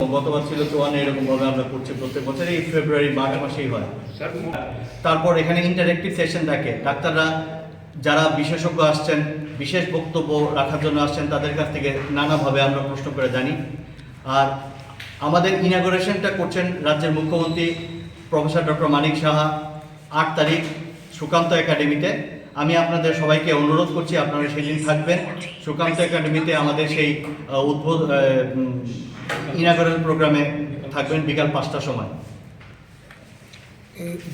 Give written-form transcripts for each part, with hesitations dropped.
গতবার ছিল 54, এরকমভাবে আমরা করছি প্রত্যেক বছর, এই ফেব্রুয়ারি মার্চ মাসেই হয়। তারপর এখানে ইন্টারেক্টিভ সেশন থাকে, ডাক্তাররা যারা বিশেষজ্ঞ আসছেন, বিশেষ বক্তব্য রাখার জন্য আসছেন, তাদের কাছ থেকে নানাভাবে আমরা প্রশ্ন করে জানি। আর আমাদের ইনাগুরেশনটা করছেন রাজ্যের মুখ্যমন্ত্রী প্রফেসর ডক্টর মানিক সাহা 8 তারিখ সুকান্ত একাডেমিতে। আমি আপনাদের সবাইকে অনুরোধ করছি আপনারা সেদিন থাকবেন সুকান্ত একাডেমিতে, আমাদের সেই ইনাগুরাল প্রোগ্রামে থাকবেন বিকাল 5টার সময়।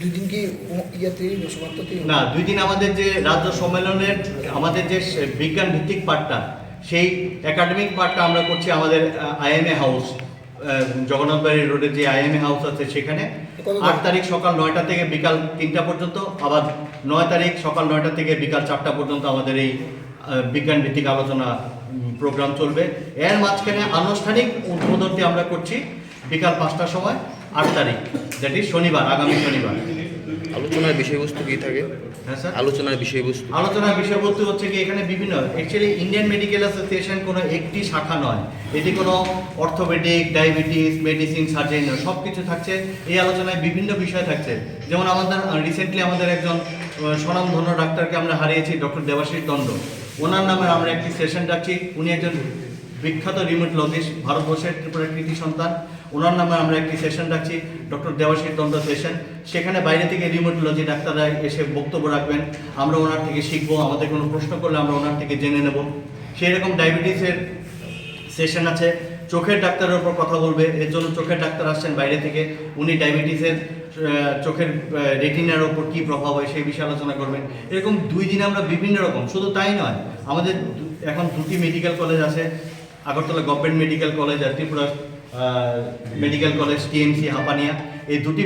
2 দিন কি ইয়াতেই সুকান্ততেই? না, 2 দিন আমাদের যে রাজ্য সম্মেলনের আমাদের যে বিজ্ঞান ভিত্তিক পার্টটা, সেই একাডেমিক পার্টটা আমরা করছি আমাদের আইএমএ হাউস, জগন্নাথবাড়ি রোডের যে আইএমএ হাউস আছে সেখানে। 8 তারিখ সকাল 9টা থেকে বিকাল 3টা পর্যন্ত, আবার 9 তারিখ সকাল 9টা থেকে বিকাল 4টা পর্যন্ত আমাদের এই বিজ্ঞান ভিত্তিক আলোচনা প্রোগ্রাম চলবে। এর মাঝখানে আনুষ্ঠানিক উদ্বোধনটি আমরা করছি বিকাল 5টার সময় 8 তারিখ, দ্যাট ইজ শনিবার, আগামী শনিবার। আলোচনার বিষয়বস্তু কি থাকে? হ্যাঁ স্যার, আলোচনার বিষয়বস্তু হচ্ছে কি, এখানে বিভিন্ন অ্যাকচুয়ালি ইন্ডিয়ান মেডিকেল অ্যাসোসিয়েশন কোনো একটি শাখা নয়, এটি কোনো অর্থোপেডিক, ডায়াবেটিস, মেডিসিন, সার্জারি নয়, সব কিছু থাকছে এই আলোচনায়, বিভিন্ন বিষয় থাকছে। যেমন আমাদের রিসেন্টলি আমাদের একজন স্বনামধন্য ডাক্তারকে আমরা হারিয়েছি, ডক্টর দেবাশিস দণ্ড। ওনার নামে আমরা একটি সেশন রাখছি। উনি একজন বিখ্যাত রিমোটোলজিস্ট, ভারতবর্ষের ত্রিপুরার কৃতি সন্তান। ওনার নামে আমরা একটি সেশন রাখছি, ডক্টর দেবাশিস দণ্ড সেশন। সেখানে বাইরে থেকে রিমোটোলজি ডাক্তাররা এসে বক্তব্য রাখবেন, আমরা ওনার থেকে শিখবো, আমাদের কোনো প্রশ্ন করলে আমরা ওনার থেকে জেনে নেব। সেই রকম ডায়াবেটিসের সেশন আছে, চোখের ডাক্তারের উপর কথা বলবে, এর জন্য চোখের ডাক্তার আসছেন বাইরে থেকে, উনি ডায়াবেটিসের চোখের রেটিনার ওপর কী প্রভাব হয় সেই বিষয়ে আলোচনা করবেন। এরকম 2 দিনে আমরা বিভিন্ন রকম, শুধু তাই নয়, আমাদের এখন 2টি মেডিকেল কলেজ আছে, আগরতলা গভর্নমেন্ট মেডিকেল কলেজ আর Tripura medical college TMC Hapania. এই 2টি